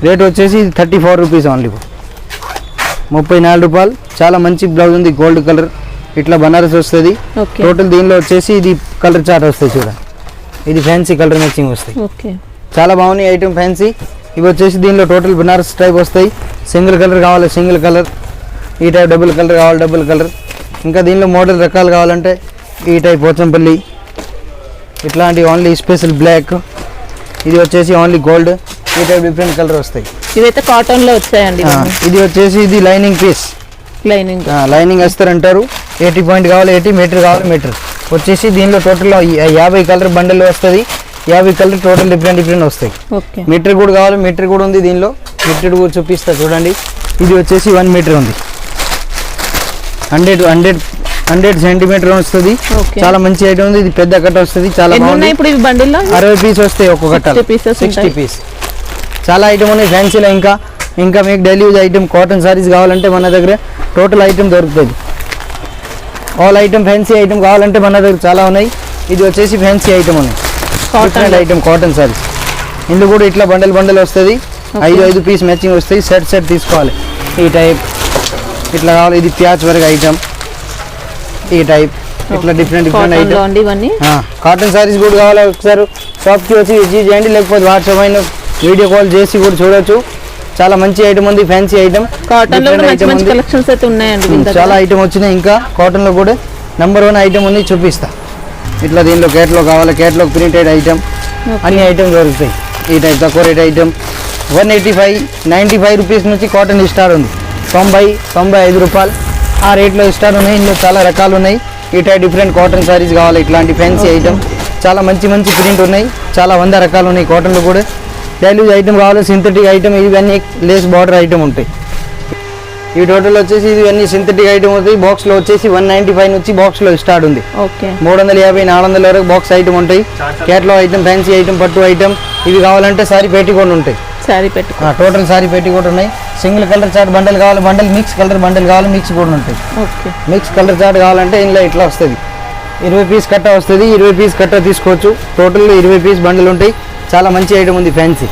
రేట్ వచ్చేసి 34 రూపీస్ ఓన్లీ, 34 రూపాయలు. చాలా మంచి బ్లౌజ్ ఉంది, గోల్డ్ కలర్, ఇట్లా బనారస్ వస్తుంది. ఓకే టోటల్ దీనిలో వచ్చేసి ఇది కలర్ చార్ట్ వస్తుంది చూడండి. ఇది ఫ్యాన్సీ కలర్ మ్యాచింగ్ వస్తాయి. ఓకే చాలా బాగున్నాయి ఐటమ్ ఫ్యాన్సీ. ఇవి వచ్చేసి దీనిలో టోటల్ బనారస్ టైప్ వస్తాయి. సింగిల్ కలర్ కావాలి సింగిల్ కలర్, ఈ టైప్ డబుల్ కలర్ కావాలి డబుల్ కలర్. ఇంకా దీనిలో మోడల్ రకాలు కావాలంటే ఈ టైప్ పోచంపల్లి, ఇట్లాంటి ఓన్లీ స్పెషల్ బ్లాక్, ఇది వచ్చేసి ఓన్లీ గోల్డ్, ఈ టైప్ డిఫరెంట్ కలర్ వస్తాయి. ఇవైతే కాటన్ లో వచ్చాయండి. ఇది వచ్చేసి ఇది లైనింగ్ పీస్, లైనింగ్ లైనింగ్ వేస్తారంటారు. 80 పాయింట్ కావాలి 80, మీటర్ కావాలి మీటర్ వచ్చేసి. దీనిలో టోటల్ 50 కలర్ బండిల్ వస్తుంది. 50 కలర్ టోటల్ డిఫరెంట్ వస్తాయి. ఓకే మీటర్ కూడా కావాలి మీటర్ కూడా ఉంది. దీనిలో మీటర్ కూడా చూపిస్తా చూడండి. ఇది వచ్చేసి 1 మీటర్ ఉంది. 100 100 సెంటీమీటర్ వస్తుంది. Okay. చాలా మంచి ఐటమ్ ఉంది. ఇది పెద్ద కట్ట వస్తుంది. చాలా ఎన్ని బాగుంది. ఉన్నాయి ఇప్పుడు ఇవి బండిల్లో? 60 పీస్ వస్తాయి ఒక్క కట్ట. 60 pieces 60 ఉంటాయి. పీస్. చాలా ఐటమ్ ఉన్నాయి ఫ్యాన్సీలో. ఇంకా మీకు daily use item cotton saris కావాలంటే మన దగ్గర టోటల్ ఐటమ్ దొరుకుతుంది. ఆల్ ఐటమ్ ఫ్యాన్సీ ఐటమ్ కావాలంటే మన దగ్గర చాలా ఉన్నాయి. ఇది వచ్చేసి ఫ్యాన్సీ ఐటమ్ ఉన్నాయి. Different item cotton saris. ఇందులో కూడా ఇట్లా బండల్ వస్తుంది. 5 పీస్ మ్యాచింగ్ వస్తాయి. సెట్ తీసుకోవాలి. ఈ టైప్ ఇట్లా కావాలి. ఇది ప్యాచ్ వర్క్ ఐటమ్. ఈ టైప్ ఇట్లా డిఫరెంట్ ఐటమ్. ఇవన్నీ కాటన్ సారీస్ కూడా కావాలి. ఒకసారి షాప్కి వచ్చి విజిట్ చేయండి, లేకపోతే వాట్సాప్ అయిన వీడియో కాల్ చేసి కూడా చూడొచ్చు. చాలా మంచి ఐటమ్ ఉంది. Fancy item. కాటన్ లో కూడా మంచి మంచి కలెక్షన్స్ అయితే ఉన్నాయండి వీళ్ళ దగ్గర. చాలా ఐటమ్ వచ్చినాయి. ఇంకా కాటన్ లో కూడా నెంబర్ 1 ఐటమ్ ఉంది. చూపిస్తా. ఇట్లా దీనిలో కేటలాగ్ కావాలి. Catalogue printed item. అన్ని ఐటమ్ దొరుకుతాయి. ఈ టైప్ తక్కువ రేట్ ఐటమ్ 185-95 రూపీస్ నుంచి కాటన్ స్టార్ ఉంది. 90-95 రూపాయలు ఆ రేట్లో స్టార్ ఉన్నాయి. ఇందులో చాలా రకాలు ఉన్నాయి. ఈ టైప్ డిఫరెంట్ కాటన్ సారీస్ కావాలి. ఇట్లాంటి ఫ్యాన్సీ ఐటమ్ చాలా మంచి ప్రింట్ ఉన్నాయి. చాలా 100 రకాలు ఉన్నాయి కాటన్లో కూడా. డైలీ ఐటమ్ కావాలి. సింథటిక్ ఐటమ్ ఇవన్నీ లేస్ బార్డర్ ఐటమ్ ఉంటాయి. ఈ టోటల్ వచ్చేసి ఇవన్నీ సింథటిక్ ఐటమ్ అవుతాయి. బాక్స్లో వచ్చేసి 195 నుంచి బాక్స్లో స్టార్ట్ ఉంది. ఓకే 350-400 వరకు బాక్స్ ఐటమ్ ఉంటాయి. కేటలాగ్ ఐటమ్, ఫ్యాన్సీ ఐటమ్, పట్టు ఐటమ్. ఇవి కావాలంటే సారీ పెట్టికోట్ ఉంటాయి. సారీ పెట్టుకో. టోటల్ సారీ పెట్టికోట్ ఉన్నాయి. సింగిల్ కలర్ చార్ట్ బండల్ కావాలి. బండల్ మిక్స్ కలర్ బండల్ కావాలి. మిక్స్ కూడా ఉంటాయి. ఓకే మిక్స్ కలర్ చార్ట్ కావాలంటే ఇందులో ఇట్లా వస్తుంది. 20 పీస్ కట్ట వస్తుంది. 20 పీస్ కట్ట తీసుకోవచ్చు. టోటల్ 20 పీస్ బండల్ ఉంటాయి. చాలా మంచి ఐటమ్ ఉంది ఫ్యాన్సీ.